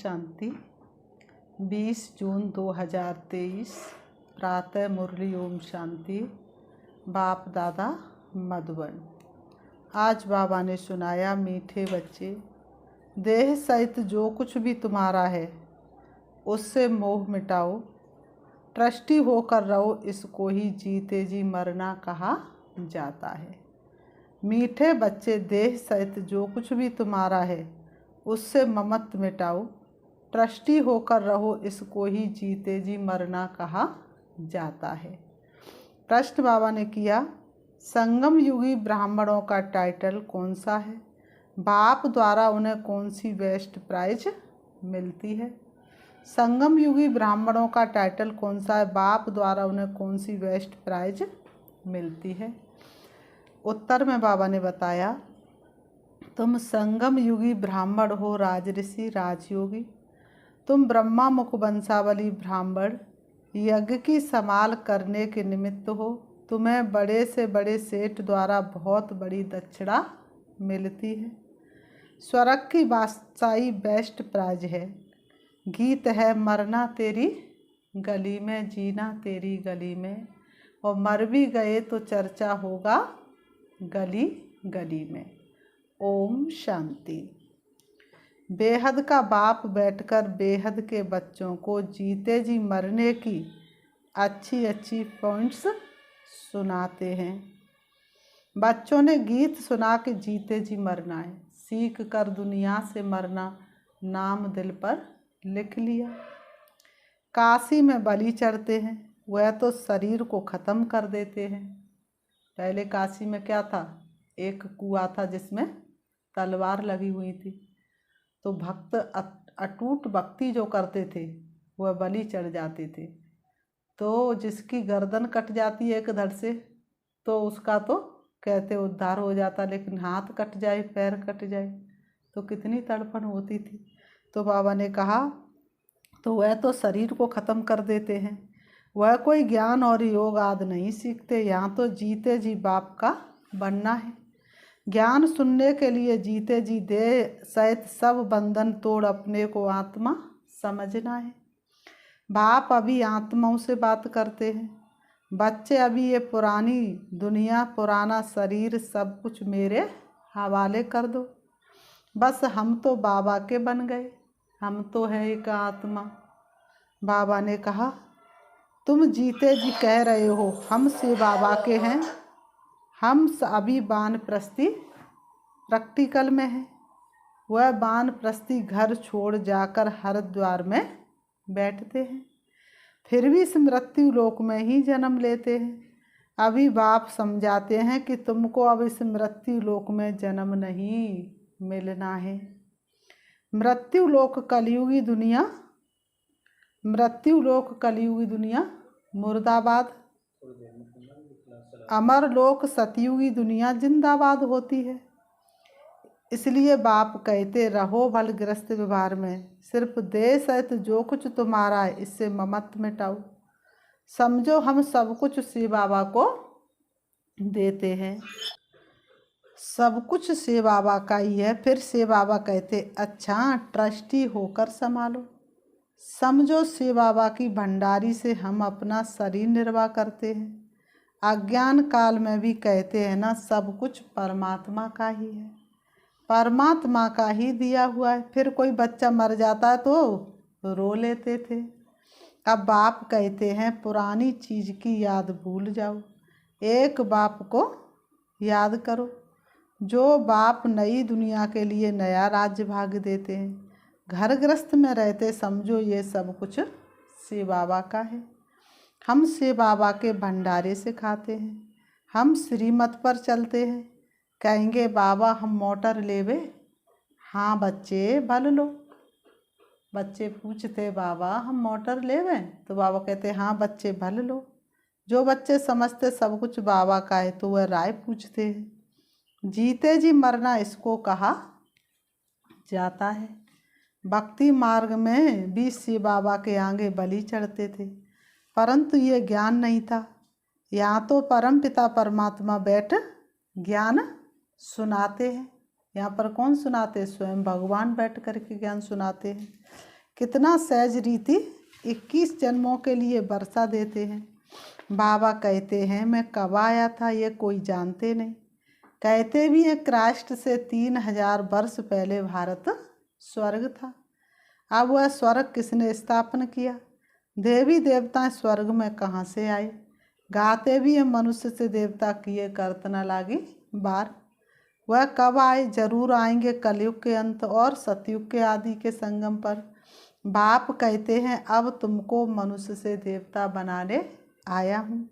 शांति। 20 जून 2023 प्रातः मुरली ओम शांति। बाप दादा मधुबन। आज बाबा ने सुनाया, मीठे बच्चे, देह सहित जो कुछ भी तुम्हारा है उससे मोह मिटाओ, ट्रस्टी होकर रहो, इसको ही जीते जी मरना कहा जाता है। मीठे बच्चे, देह सहित जो कुछ भी तुम्हारा है उससे ममत्व मिटाओ, ट्रस्टी होकर रहो, इसको ही जीते जी मरना कहा जाता है। प्रश्न बाबा ने किया, संगम युगी ब्राह्मणों का टाइटल कौन सा है? बाप द्वारा उन्हें कौन सी बेस्ट प्राइज मिलती है? संगम युगी ब्राह्मणों का टाइटल कौन सा है? बाप द्वारा उन्हें कौन सी बेस्ट प्राइज मिलती है? उत्तर में बाबा ने बताया, तुम संगम युगी ब्राह्मण हो, राजऋषि राजयोगी। तुम ब्रह्मा मुख वंशावली ब्राह्मण, यज्ञ की संभाल करने के निमित्त हो। तुम्हें बड़े से बड़े सेठ द्वारा बहुत बड़ी दक्षिणा मिलती है। स्वर्ग की बादशाही बेस्ट प्राइज है। गीत है, मरना तेरी गली में, जीना तेरी गली में, और मर भी गए तो चर्चा होगा गली गली में। ओम शांति। बेहद का बाप बैठकर बेहद के बच्चों को जीते जी मरने की अच्छी अच्छी पॉइंट्स सुनाते हैं। बच्चों ने गीत सुना के जीते जी मरना है, सीख कर दुनिया से मरना, नाम दिल पर लिख लिया। काशी में बलि चढ़ते हैं, वह तो शरीर को ख़त्म कर देते हैं। पहले काशी में क्या था? एक कुआं था जिसमें तलवार लगी हुई थी। तो भक्त अटूट भक्ति जो करते थे वह बलि चढ़ जाते थे। तो जिसकी गर्दन कट जाती है एक धड़ से तो उसका तो कहते उद्धार हो जाता, लेकिन हाथ कट जाए, पैर कट जाए तो कितनी तड़पन होती थी। तो बाबा ने कहा, तो वह तो शरीर को ख़त्म कर देते हैं, वह कोई ज्ञान और योग आदि नहीं सीखते। यहाँ तो जीते जी बाप का बनना है। ज्ञान सुनने के लिए जीते जी देह सहित सब बंधन तोड़ अपने को आत्मा समझना है। बाप अभी आत्माओं से बात करते हैं। बच्चे, अभी ये पुरानी दुनिया, पुराना शरीर, सब कुछ मेरे हवाले कर दो। बस हम तो बाबा के बन गए, हम तो है एक आत्मा। बाबा ने कहा, तुम जीते जी कह रहे हो हम से बाबा के हैं। हम अभी वानप्रस्थी प्रैक्टिकल में है। वह वानप्रस्थी घर छोड़ जाकर हरिद्वार में बैठते हैं, फिर भी इस मृत्यु लोक में ही जन्म लेते हैं। अभी बाप समझाते हैं कि तुमको अब इस मृत्यु लोक में जन्म नहीं मिलना है। मृत्यु लोक कलयुगी दुनिया, मृत्यु लोक कलयुगी दुनिया मुर्दाबाद, अमर लोक सतयुगी दुनिया जिंदाबाद होती है। इसलिए बाप कहते रहो भलग्रस्त व्यवहार में, सिर्फ देह सहित जो कुछ तुम्हारा है इससे ममत्व मिटाओ। समझो हम सब कुछ शिव बाबा को देते हैं, सब कुछ शिव बाबा का ही है। फिर शिव बाबा कहते, अच्छा ट्रस्टी होकर संभालो। समझो शिव बाबा की भंडारी से हम अपना शरीर निर्वाह करते हैं। अज्ञान काल में भी कहते हैं ना, सब कुछ परमात्मा का ही है, परमात्मा का ही दिया हुआ है। फिर कोई बच्चा मर जाता है तो रो लेते थे। अब बाप कहते हैं, पुरानी चीज़ की याद भूल जाओ, एक बाप को याद करो। जो बाप नई दुनिया के लिए नया राज्य भाग देते हैं। घर गृहस्थ में रहते समझो ये सब कुछ शिव बाबा का है। हम शिव बाबा के भंडारे से खाते हैं। हम श्रीमत पर चलते हैं। कहेंगे बाबा हम मोटर लेवे, हाँ बच्चे भल लो। बच्चे पूछते बाबा हम मोटर लेवे, तो बाबा कहते हाँ बच्चे भल लो। जो बच्चे समझते सब कुछ बाबा का है तो वह राय पूछते हैं। जीते जी मरना इसको कहा जाता है। भक्ति मार्ग में भी शिव बाबा के आगे बलि चढ़ते थे, परंतु ये ज्ञान नहीं था। यहाँ तो परम पिता परमात्मा बैठ ज्ञान सुनाते हैं। यहाँ पर कौन सुनाते? स्वयं भगवान बैठ कर के ज्ञान सुनाते हैं। कितना सहज रीति 21 जन्मों के लिए वर्षा देते हैं। बाबा कहते हैं मैं कब आया था ये कोई जानते नहीं। कहते भी हैं क्राइस्ट से 3000 वर्ष पहले भारत स्वर्ग था। अब वह स्वर्ग किसने स्थापन किया? देवी देवता स्वर्ग में कहाँ से आए? गाते भी हैं मनुष्य से देवता किए करतना लागी बार। वह कब आए? जरूर आएंगे कलयुग के अंत और सतयुग के आदि के संगम पर। बाप कहते हैं अब तुमको मनुष्य से देवता बनाने आया हूँ।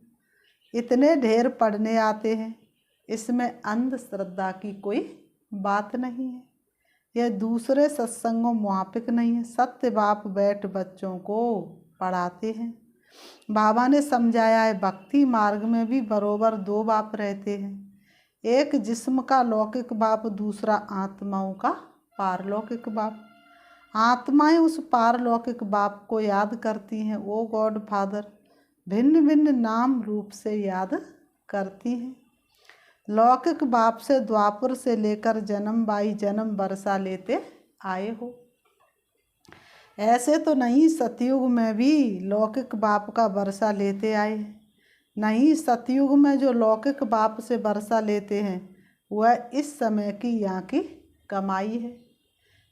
इतने ढेर पढ़ने आते हैं, इसमें अंधश्रद्धा की कोई बात नहीं है। यह दूसरे सत्संगों मुआफिक नहीं है। सत्य बाप बैठ बच्चों को पढ़ाते हैं। बाबा ने समझाया है भक्ति मार्ग में भी बरोबर 2 बाप रहते हैं, एक जिस्म का लौकिक बाप, दूसरा आत्माओं का पारलौकिक बाप। आत्माएं उस पारलौकिक बाप को याद करती हैं। ओ गॉड फादर भिन्न भिन्न नाम रूप से याद करती हैं। लौकिक बाप से द्वापर से लेकर जन्म बाई जन्म वर्षा लेते आए हो। ऐसे तो नहीं सतयुग में भी लौकिक बाप का वर्षा लेते आए। नहीं, सतयुग में जो लौकिक बाप से वर्षा लेते हैं वह इस समय की यहाँ की कमाई है।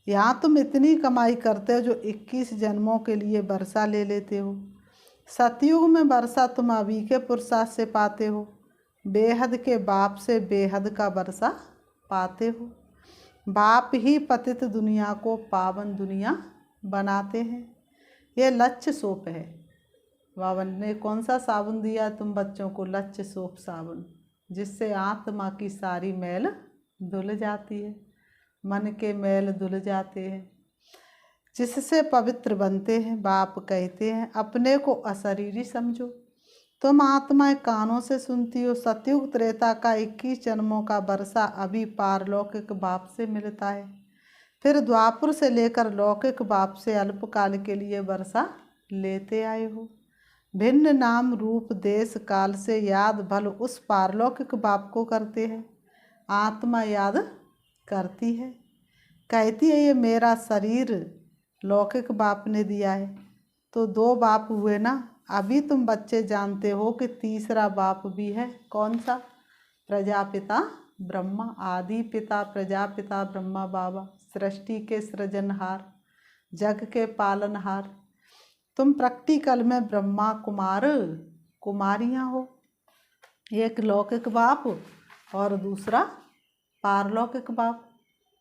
यहाँ तुम इतनी कमाई करते हो जो 21 जन्मों के लिए वर्षा ले लेते हो। सतयुग में वर्षा तुम अभी के पुरुषार्थ से पाते हो, बेहद के बाप से बेहद का वर्षा पाते हो। बाप ही पतित दुनिया को पावन दुनिया बनाते हैं। यह लक्ष्य सोप है। बाबा ने कौन सा साबुन दिया तुम बच्चों को? लक्ष्य सोप साबुन, जिससे आत्मा की सारी मैल धुल जाती है, मन के मैल धुल जाते हैं, जिससे पवित्र बनते हैं। बाप कहते हैं अपने को अशरीरी समझो। तुम आत्माएं कानों से सुनती हो। सतयुग त्रेता का 21 जन्मों का वर्षा अभी पारलौकिक बाप से मिलता है। फिर द्वापर से लेकर लौकिक बाप से अल्पकाल के लिए वर्षा लेते आए हो। भिन्न नाम रूप देश काल से याद भल उस पारलौकिक बाप को करते हैं। आत्मा याद करती है, कहती है ये मेरा शरीर लौकिक बाप ने दिया है। तो 2 बाप हुए ना। अभी तुम बच्चे जानते हो कि तीसरा बाप भी है। कौन सा? प्रजापिता ब्रह्मा, आदि पिता प्रजापिता ब्रह्मा बाबा, सृष्टि के सृजनहार, जग के पालनहार। तुम प्रैक्टिकल में ब्रह्मा कुमार कुमारियाँ हो। एक लौकिक बाप और दूसरा पारलौकिक बाप।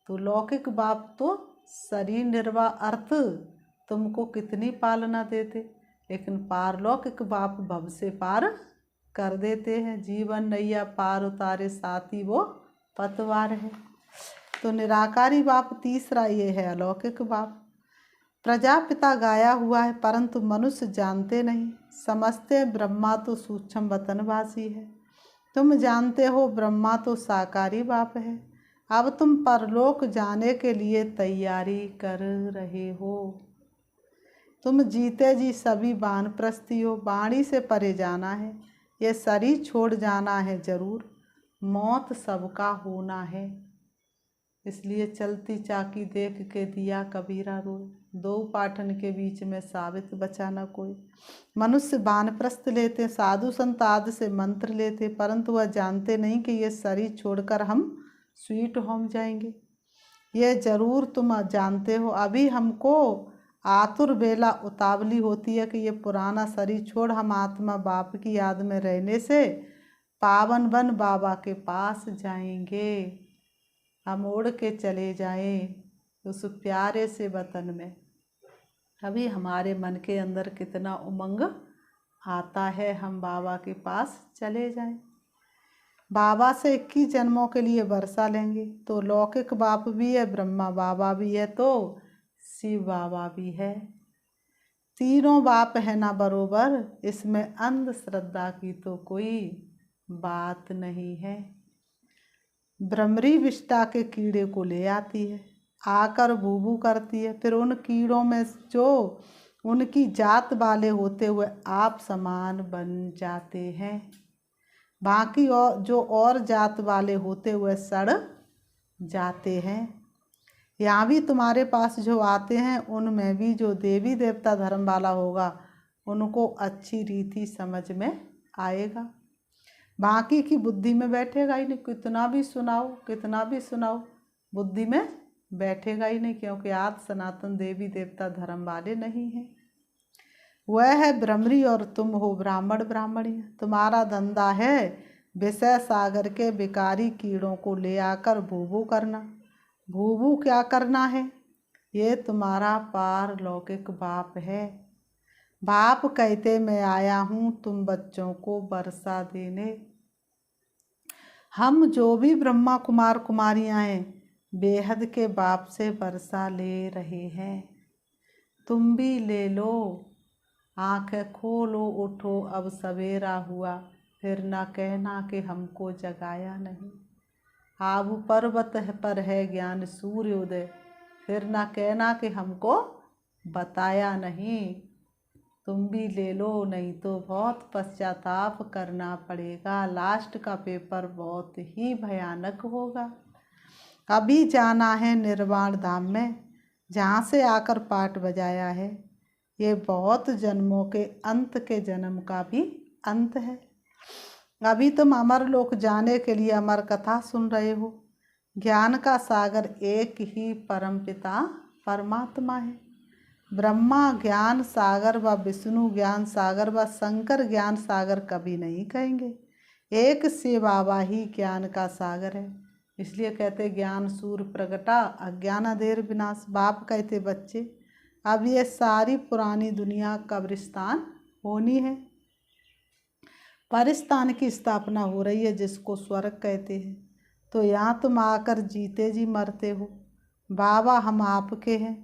तो लौकिक बाप तो शरीर निर्वाह अर्थ तुमको कितनी पालना देते, लेकिन पारलौकिक बाप भव से पार कर देते हैं। जीवन नैया पार उतारे साथी वो पतवार है। तो निराकारी बाप तीसरा ये है अलौकिक बाप। प्रजापिता गाया हुआ है परंतु मनुष्य जानते नहीं, समझते ब्रह्मा तो सूक्ष्म वतनवासी है। तुम जानते हो ब्रह्मा तो साकारी बाप है। अब तुम परलोक जाने के लिए तैयारी कर रहे हो। तुम जीते जी सभी वानप्रस्थी हो। वाणी से परे जाना है, ये शरीर छोड़ जाना है जरूर, मौत सबका होना है। इसलिए चलती चाकी देख के दिया कबीरा रोए, 2 पाटन के बीच में साबित बचा न कोई। मनुष्य वानप्रस्थ लेते, साधु संत आदि से मंत्र लेते, परंतु वह जानते नहीं कि ये शरीर छोड़कर हम स्वीट होम जाएंगे। ये जरूर तुम जानते हो। अभी हमको आतुर बेला उतावली होती है कि ये पुराना शरीर छोड़ हम आत्मा बाप की याद में रहने से पावन बन बाबा के पास जाएंगे। हम उड़ के चले जाएं उस प्यारे से वतन में। अभी हमारे मन के अंदर कितना उमंग आता है हम बाबा के पास चले जाएं। बाबा से 21 जन्मों के लिए वर्षा लेंगे। तो लौकिक बाप भी है, ब्रह्मा बाबा भी है, तो शिव बाबा भी है। तीनों बाप है ना बरोबर। इसमें अंधश्रद्धा की तो कोई बात नहीं है। भ्रमरी विष्टा के कीड़े को ले आती है, आकर बूबू करती है, फिर उन कीड़ों में जो उनकी जात वाले होते हुए आप समान बन जाते हैं। बाकी और जो और जात वाले होते हुए सड़ जाते हैं। यहाँ भी तुम्हारे पास जो आते हैं उनमें भी जो देवी देवता धर्म वाला होगा उनको अच्छी रीति समझ में आएगा। बाकी की बुद्धि में बैठेगा ही नहीं, कितना भी सुनाओ बुद्धि में बैठेगा ही नहीं, क्योंकि आद सनातन देवी देवता धर्म वाले नहीं हैं। वह है ब्रह्मरी और तुम हो ब्राह्मण ब्राह्मणी। तुम्हारा धंधा है विषय सागर के विकारी कीड़ों को ले आकर भूभू करना। भूभू क्या करना है? ये तुम्हारा पारलौकिक बाप है। बाप कहते मैं आया हूँ तुम बच्चों को वर्षा देने। हम जो भी ब्रह्मा कुमार कुमारियाँ हैं बेहद के बाप से वर्षा ले रहे हैं। तुम भी ले लो। आंखें खोलो, उठो, अब सवेरा हुआ, फिर न कहना कि हमको जगाया नहीं। आबू पर्वत पर है ज्ञान सूर्योदय, फिर न कहना कि हमको बताया नहीं। तुम भी ले लो, नहीं तो बहुत पश्चाताप करना पड़ेगा। लास्ट का पेपर बहुत ही भयानक होगा। अभी जाना है निर्वाण धाम में, जहाँ से आकर पाठ बजाया है। ये बहुत जन्मों के अंत के जन्म का भी अंत है। अभी तुम अमर लोक जाने के लिए अमर कथा सुन रहे हो। ज्ञान का सागर एक ही परमपिता परमात्मा है। ब्रह्मा ज्ञान सागर व विष्णु ज्ञान सागर व शंकर ज्ञान सागर कभी नहीं कहेंगे। एक से बाबा ही ज्ञान का सागर है। इसलिए कहते ज्ञान सूर्य प्रगटा अज्ञान अंधेर विनाश। बाप कहते बच्चे अब ये सारी पुरानी दुनिया कब्रिस्तान होनी है। परिस्तान की स्थापना हो रही है जिसको स्वर्ग कहते हैं। तो यहाँ तुम आकर जीते जी मरते हो। बाबा हम आपके हैं।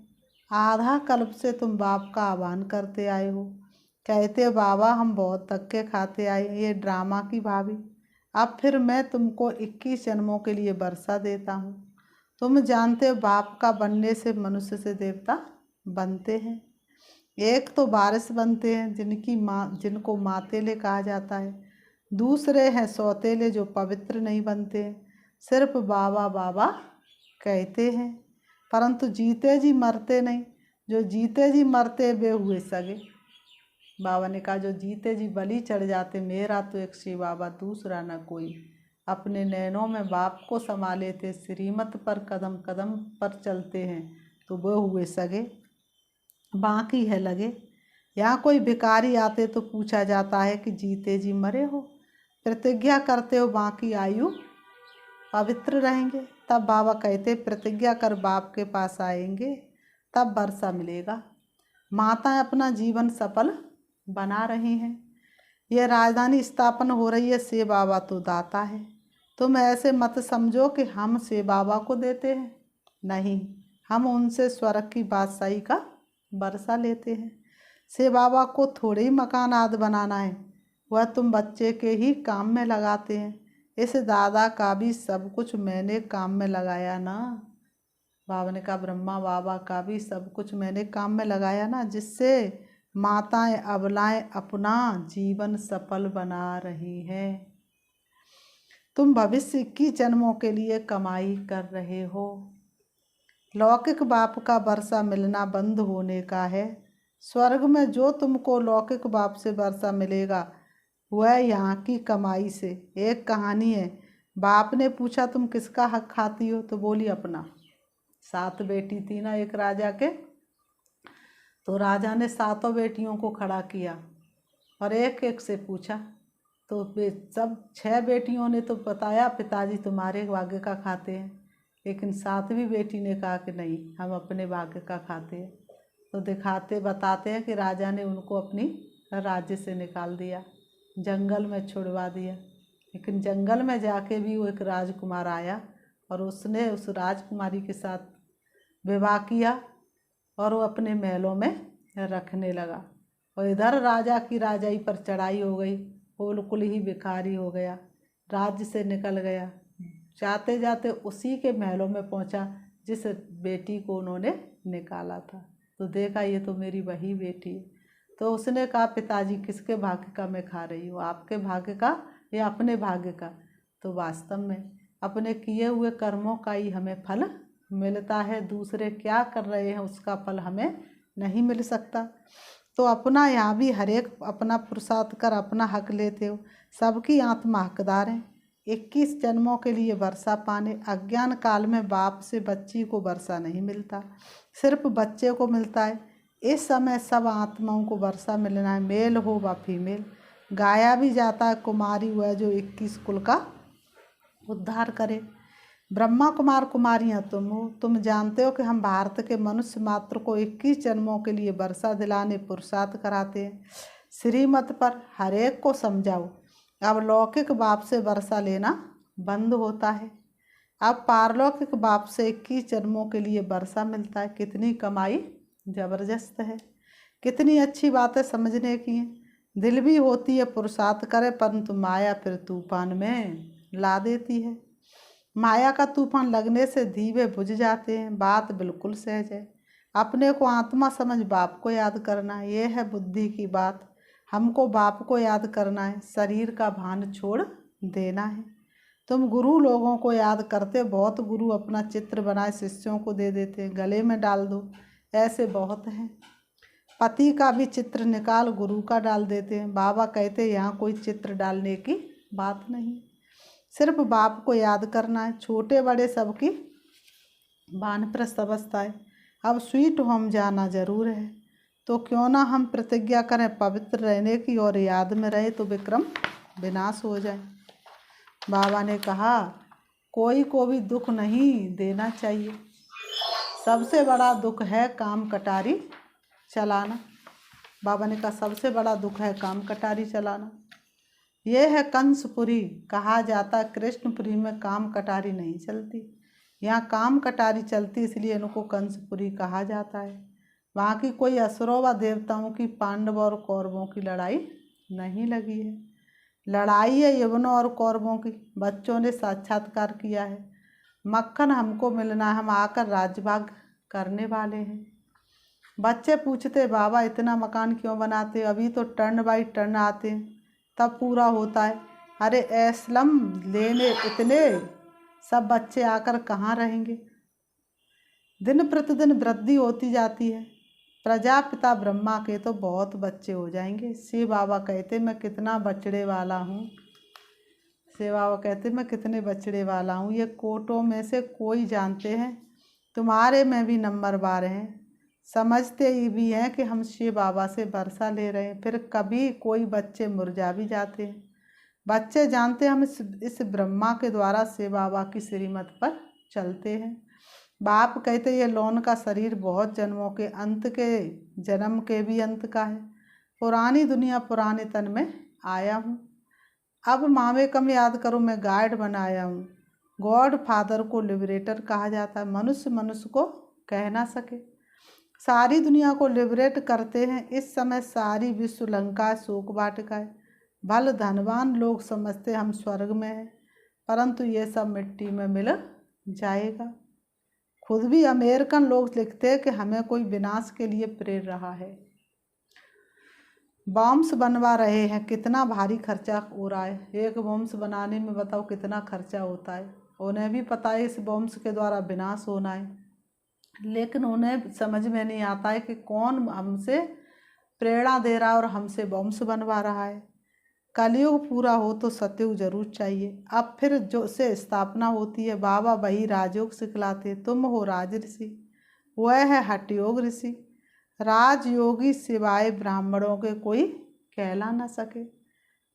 आधा कल्प से तुम बाप का आह्वान करते आए हो। कहते बाबा हम बहुत धक्के खाते आए, ये ड्रामा की भाभी। अब फिर मैं तुमको 21 जन्मों के लिए वर्षा देता हूँ। तुम जानते हो बाप का बनने से मनुष्य से देवता बनते हैं। एक तो बारिश बनते हैं जिनको मातेले कहा जाता है। दूसरे हैं सौतेले जो पवित्र नहीं बनते हैं, सिर्फ बाबा बाबा कहते हैं, परंतु जीते जी मरते नहीं। जो जीते जी मरते वे हुए सगे। बाबा ने कहा जो जीते जी बलि चढ़ जाते, मेरा तो एक शिव बाबा दूसरा न कोई। अपने नैनों में बाप को संभाले थे, श्रीमत पर कदम कदम पर चलते हैं, तो वो हुए सगे। बाकी है लगे। यहाँ कोई भिखारी आते तो पूछा जाता है कि जीते जी मरे हो, प्रतिज्ञा करते हो बाकी आयु पवित्र रहेंगे। तब बाबा कहते प्रतिज्ञा कर बाप के पास आएंगे तब वर्षा मिलेगा। माताएं अपना जीवन सफल बना रही हैं। यह राजधानी स्थापना हो रही है। से बाबा तो दाता है। तुम ऐसे मत समझो कि हम से बाबा को देते हैं, नहीं, हम उनसे स्वर्ग की बादशाही का वर्षा लेते हैं। से बाबा को थोड़े ही मकान आदि बनाना है, वह तुम बच्चे के ही काम में लगाते हैं। इस दादा का भी सब कुछ मैंने काम में लगाया ना। बाबा ने कहा ब्रह्मा बाबा का भी सब कुछ मैंने काम में लगाया ना, जिससे माताएं अबलाएं अपना जीवन सफल बना रही हैं। तुम भविष्य की जन्मों के लिए कमाई कर रहे हो। लौकिक बाप का वर्षा मिलना बंद होने का है। स्वर्ग में जो तुमको लौकिक बाप से वर्षा मिलेगा वह यहाँ की कमाई से। एक कहानी है, बाप ने पूछा तुम किसका हक खाती हो, तो बोली अपना। 7 बेटी थी ना एक राजा के, तो राजा ने 7 बेटियों को खड़ा किया और एक एक से पूछा। तो सब 6 बेटियों ने तो बताया पिताजी तुम्हारे भाग्य का खाते हैं, लेकिन 7वीं बेटी ने कहा कि नहीं हम अपने भाग्य का खाते हैं। तो दिखाते बताते हैं कि राजा ने उनको अपनी राज्य से निकाल दिया, जंगल में छुड़वा दिया। लेकिन जंगल में जाके भी वो एक राजकुमार आया और उसने उस राजकुमारी के साथ विवाह किया और वो अपने महलों में रखने लगा। और इधर राजा की राजाई पर चढ़ाई हो गई, वो बिल्कुल ही भिखारी हो गया, राज्य से निकल गया। जाते जाते उसी के महलों में पहुंचा जिस बेटी को उन्होंने निकाला था। तो देखा ये तो मेरी वही बेटी है। तो उसने कहा पिताजी किसके भाग्य का मैं खा रही हूँ, आपके भाग्य का या अपने भाग्य का? तो वास्तव में अपने किए हुए कर्मों का ही हमें फल मिलता है, दूसरे क्या कर रहे हैं उसका फल हमें नहीं मिल सकता। तो अपना यहाँ भी हर एक अपना पुरुषार्थ कर अपना हक लेते हो। सबकी आत्मा हकदार है 21 जन्मों के लिए वर्षा पाने। अज्ञान काल में बाप से बच्ची को वर्षा नहीं मिलता, सिर्फ बच्चे को मिलता है। इस समय सब आत्माओं को वर्षा मिलना है, मेल हो व फीमेल। गाया भी जाता है कुमारी वह जो 21 कुल का उद्धार करे। ब्रह्मा कुमार कुमारियाँ तुम हो। तुम जानते हो कि हम भारत के मनुष्य मात्र को 21 जन्मों के लिए वर्षा दिलाने पुरुषार्थ कराते हैं। श्रीमत पर हर एक को समझाओ। अब लौकिक बाप से वर्षा लेना बंद होता है, अब पारलौकिक बाप से 21 जन्मों के लिए वर्षा मिलता है। कितनी कमाई जबरदस्त है, कितनी अच्छी बातें समझने की हैं। दिल भी होती है पुरुषार्थ करे, परंतु माया फिर तूफान में ला देती है। माया का तूफान लगने से दीवे बुझ जाते हैं। बात बिल्कुल सहज है, अपने को आत्मा समझ बाप को याद करना है। ये है बुद्धि की बात, हमको बाप को याद करना है, शरीर का भान छोड़ देना है। तुम गुरु लोगों को याद करते, बहुत गुरु अपना चित्र बनाए शिष्यों को दे देते हैं, गले में डाल दो, ऐसे बहुत हैं। पति का भी चित्र निकाल गुरु का डाल देते हैं। बाबा कहते यहाँ कोई चित्र डालने की बात नहीं, सिर्फ बाप को याद करना है। छोटे बड़े सबकी वानप्रस्थ अवस्था है। अब स्वीट होम जाना जरूर है, तो क्यों ना हम प्रतिज्ञा करें पवित्र रहने की, और याद में रहे तो विक्रम विनाश हो जाए। बाबा ने कहा कोई को भी दुख नहीं देना चाहिए। सबसे बड़ा दुख है काम कटारी चलाना। बाबा ने कहा सबसे बड़ा दुख है काम कटारी चलाना। यह है कंसपुरी, कहा जाता कृष्णपुरी में काम कटारी नहीं चलती, यहाँ काम कटारी चलती, इसलिए इनको कंसपुरी कहा जाता है। वहाँ की कोई असुरों व देवताओं की पांडवों और कौरवों की लड़ाई नहीं लगी है। लड़ाई है यवनों और कौरवों की। बच्चों ने साक्षात्कार किया है, मक्खन हमको मिलना है, हम आकर राजभाग करने वाले हैं। बच्चे पूछते बाबा इतना मकान क्यों बनाते, अभी तो टर्न बाई टर्न आते हैं तब पूरा होता है। अरे एस्लम लेने इतने सब बच्चे आकर कहाँ रहेंगे। दिन प्रतिदिन वृद्धि होती जाती है। प्रजापिता ब्रह्मा के तो बहुत बच्चे हो जाएंगे। शिव बाबा कहते मैं कितना बछड़े वाला हूँ, शिव बाबा कहते मैं कितने बछड़े वाला हूँ। ये कोटों में से कोई जानते हैं, तुम्हारे में भी नंबर बार हैं। समझते ही भी हैं कि हम शिव बाबा से वर्षा ले रहे हैं। फिर कभी कोई बच्चे मुरझा भी जाते हैं। बच्चे जानते हम इस ब्रह्मा के द्वारा शिव बाबा की श्रीमत पर चलते हैं। बाप कहते ये लोन का शरीर बहुत जन्मों के अंत के जन्म के भी अंत का है। पुरानी दुनिया पुराने तन में आया हूँ। अब मामे कम याद करो, मैं गाइड बनाया हूँ। गॉड फादर को लिबरेटर कहा जाता है। मनुष्य मनुष्य को कह ना सके, सारी दुनिया को लिबरेट करते हैं। इस समय सारी विश्व लंका शोक वाटिका है। भल धनवान लोग समझते हम स्वर्ग में हैं, परंतु ये सब मिट्टी में मिल जाएगा। खुद भी अमेरिकन लोग लिखते हैं कि हमें कोई विनाश के लिए प्रेर रहा है। बॉम्ब्स बनवा रहे हैं, कितना भारी खर्चा हो रहा है। एक बॉम्ब्स बनाने में बताओ कितना खर्चा होता है। उन्हें भी पता है इस बॉम्ब्स के द्वारा विनाश होना है, लेकिन उन्हें समझ में नहीं आता है कि कौन हमसे प्रेरणा दे रहा है और हमसे बॉम्ब्स बनवा रहा है। कलयुग पूरा हो तो सतयुग जरूर चाहिए। अब फिर जो से स्थापना होती है। बाबा वही राजयोग सिखलाते, तुम हो राज ऋषि, वह है हठयोग ऋषि। राजयोगी सिवाय ब्राह्मणों के कोई कहला ना सके।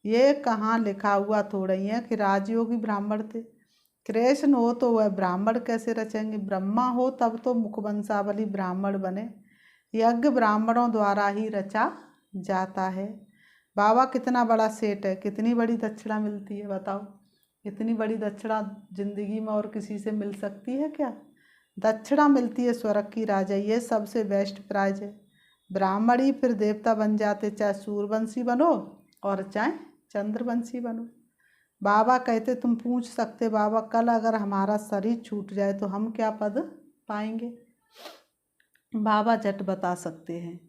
ये कहाँ लिखा हुआ थोड़ा ही है कि राजयोगी ब्राह्मण थे। कृष्ण हो तो वह ब्राह्मण कैसे रचेंगे। ब्रह्मा हो तब तो मुखवंशावली ब्राह्मण बने। यज्ञ ब्राह्मणों द्वारा ही रचा जाता है। बाबा कितना बड़ा सेठ है, कितनी बड़ी दक्षिणा मिलती है बताओ। इतनी बड़ी दक्षिणा जिंदगी में और किसी से मिल सकती है क्या। दक्षिणा मिलती है स्वर्ग की राजा, ये सबसे बेस्ट प्राइज है। ब्राह्मण ही फिर देवता बन जाते, चाहे सूर्यवंशी बनो और चाहे चंद्रवंशी बनो। बाबा कहते तुम पूछ सकते बाबा कल अगर हमारा शरीर छूट जाए तो हम क्या पद पाएंगे। बाबा झट बता सकते हैं,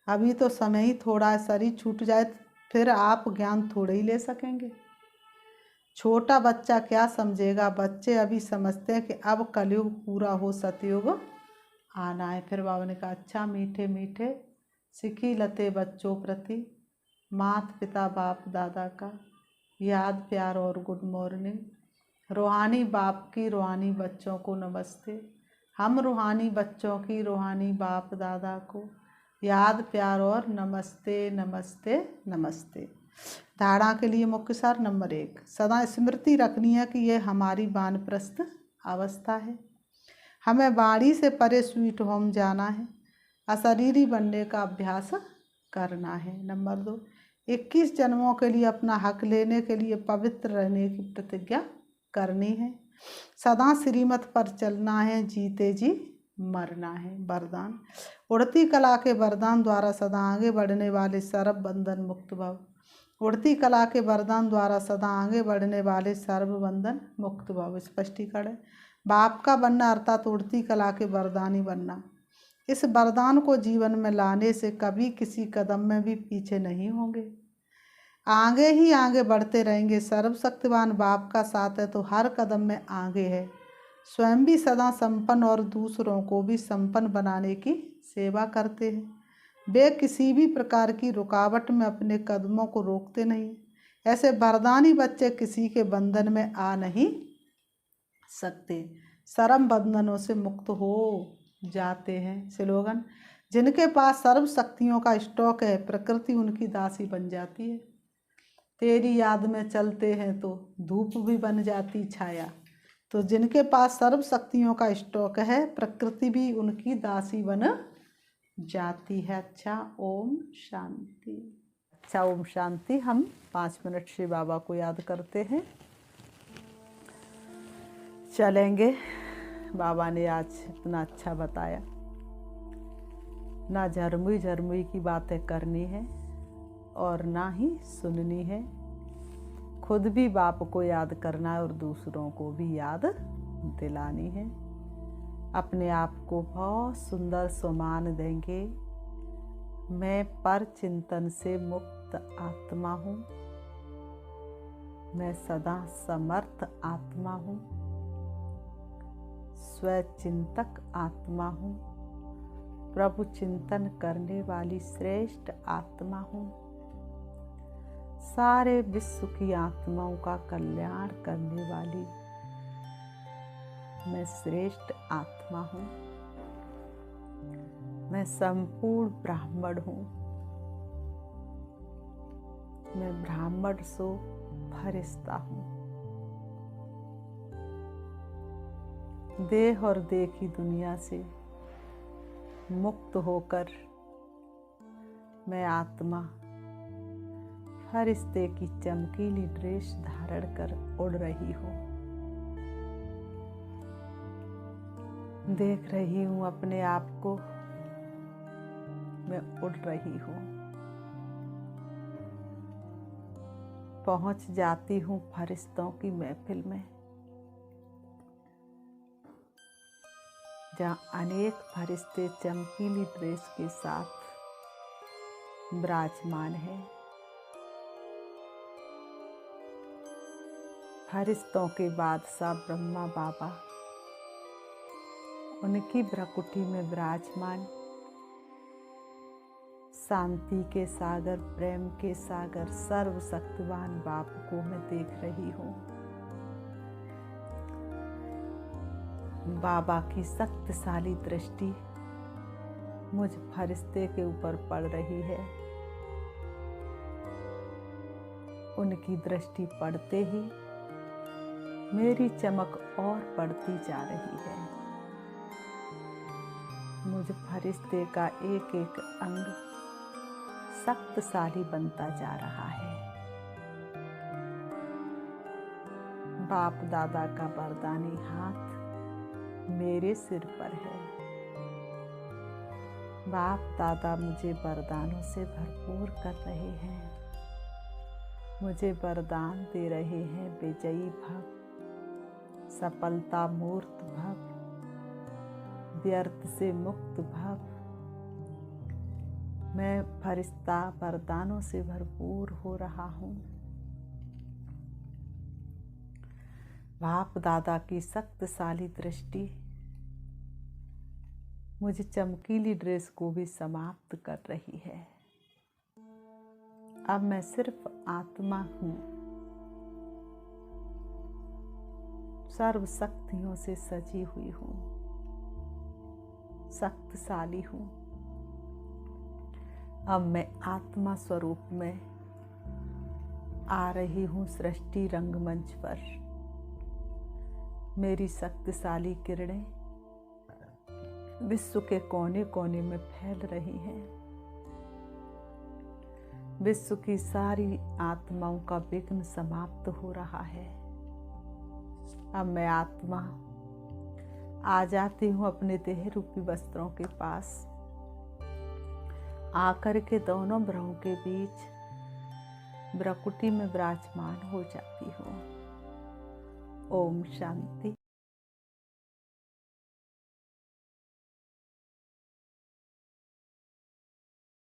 अभी तो समय ही थोड़ा है, शरीर छूट जाए फिर आप ज्ञान थोड़े ही ले सकेंगे। छोटा बच्चा क्या समझेगा, बच्चे अभी समझते हैं कि अब कलयुग पूरा हो, सतयुग आना है। फिर बाबा ने कहा अच्छा मीठे मीठे सिखी लते बच्चों प्रति, माता पिता बाप दादा का याद प्यार और गुड मॉर्निंग। रूहानी बाप की रूहानी बच्चों को नमस्ते। हम रूहानी बच्चों की रूहानी बाप दादा को याद प्यार और नमस्ते नमस्ते नमस्ते। धारणा के लिए मुख्य सार नंबर 1, सदा स्मृति रखनी है कि यह हमारी वानप्रस्थ अवस्था है। हमें वाणी से परे स्वीट होम जाना है, अशरीरी बनने का अभ्यास करना है। नंबर 2, 21 जन्मों के लिए अपना हक लेने के लिए पवित्र रहने की प्रतिज्ञा करनी है। सदा श्रीमत पर चलना है, जीते जी मरना है। वरदान, उड़ती कला के वरदान द्वारा सदा आगे बढ़ने वाले सर्व बंधन मुक्त भव। उड़ती कला के वरदान द्वारा सदा आगे बढ़ने वाले सर्व बंधन मुक्त भव। स्पष्टीकरण, बाप का बनना अर्थात उड़ती कला के वरदानी बनना। इस वरदान को जीवन में लाने से कभी किसी कदम में भी पीछे नहीं होंगे, आगे ही आगे बढ़ते रहेंगे। सर्वशक्तिवान बाप का साथ है तो हर कदम में आगे है। स्वयं भी सदा संपन्न और दूसरों को भी संपन्न बनाने की सेवा करते हैं। वे किसी भी प्रकार की रुकावट में अपने कदमों को रोकते नहीं। ऐसे वरदानी बच्चे किसी के बंधन में आ नहीं सकते, सर्व बंधनों से मुक्त हो जाते हैं। स्लोगन, जिनके पास सर्व शक्तियों का स्टॉक है, प्रकृति उनकी दासी बन जाती है। तेरी याद में चलते हैं तो धूप भी बन जाती छाया। तो जिनके पास सर्व शक्तियों का स्टॉक है, प्रकृति भी उनकी दासी बन जाती है। अच्छा, ओम शांति। अच्छा, ओम शांति। हम 5 मिनट से बाबा को याद करते हैं, चलेंगे। बाबा ने आज इतना अच्छा बताया, ना झरमुई झरमुई की बातें करनी है और ना ही सुननी है। खुद भी बाप को याद करना है और दूसरों को भी याद दिलानी है। अपने आप को बहुत सुंदर सम्मान देंगे। मैं पर चिंतन से मुक्त आत्मा हूँ, मैं सदा समर्थ आत्मा हूँ, स्वचिंतक आत्मा हूँ, प्रभु चिंतन करने वाली श्रेष्ठ आत्मा हूँ, सारे विश्व की आत्माओं का कल्याण करने वाली मैं श्रेष्ठ आत्मा हूँ, मैं संपूर्ण ब्राह्मण हूँ, मैं ब्राह्मण सो फरिश्ता हूँ। देह और देह की दुनिया से मुक्त होकर मैं आत्मा फरिश्ते की चमकीली ड्रेस धारण कर उड़ रही हूँ। देख रही हूँ अपने आप को, मैं उड़ रही हूँ। पहुँच जाती हूँ फरिश्तों की महफिल में, जहाँ अनेक फरिश्ते चमकीली ड्रेस के साथ विराजमान हैं। फरिश्तों के बादशाह ब्रह्मा बाबा उनकी भ्रकुटी में विराजमान, शांति के सागर, प्रेम के सागर, सर्वशक्तिवान बाप को मैं देख रही हूँ। बाबा की शक्तिशाली दृष्टि मुझ फरिश्ते के ऊपर पड़ रही है। उनकी दृष्टि पड़ते ही मेरी चमक और बढ़ती जा रही है। मुझ फरिश्ते का एक एक अंग शक्तिशाली बनता जा रहा है। बाप दादा का वरदानी हाथ मेरे सिर पर है। बाप दादा मुझे वरदानों से भरपूर कर रहे हैं। मुझे वरदान दे रहे हैं, विजयी भव, सफलता मूर्त भव, व्यर्थ से मुक्त भव। मैं फरिश्ता वरदानों से भरपूर हो रहा हूँ। बाप दादा की शक्तिशाली दृष्टि मुझे चमकीली ड्रेस को भी समाप्त कर रही है। अब मैं सिर्फ आत्मा हूँ, सर्व शक्तियों से सजी हुई हूँ, शक्तिशाली हूँ। अब मैं आत्मा स्वरूप में आ रही हूँ सृष्टि रंगमंच पर। मेरी शक्तिशाली किरणें विश्व के कोने कोने में फैल रही हैं। विश्व की सारी आत्माओं का विघ्न समाप्त हो रहा है। अब मैं आत्मा आ जाती हूँ अपने देह रूपी वस्त्रों के पास, आकर के दोनों भ्रुओं के बीच भ्रकुटी में विराजमान हो जाती हूँ। ओम शांति।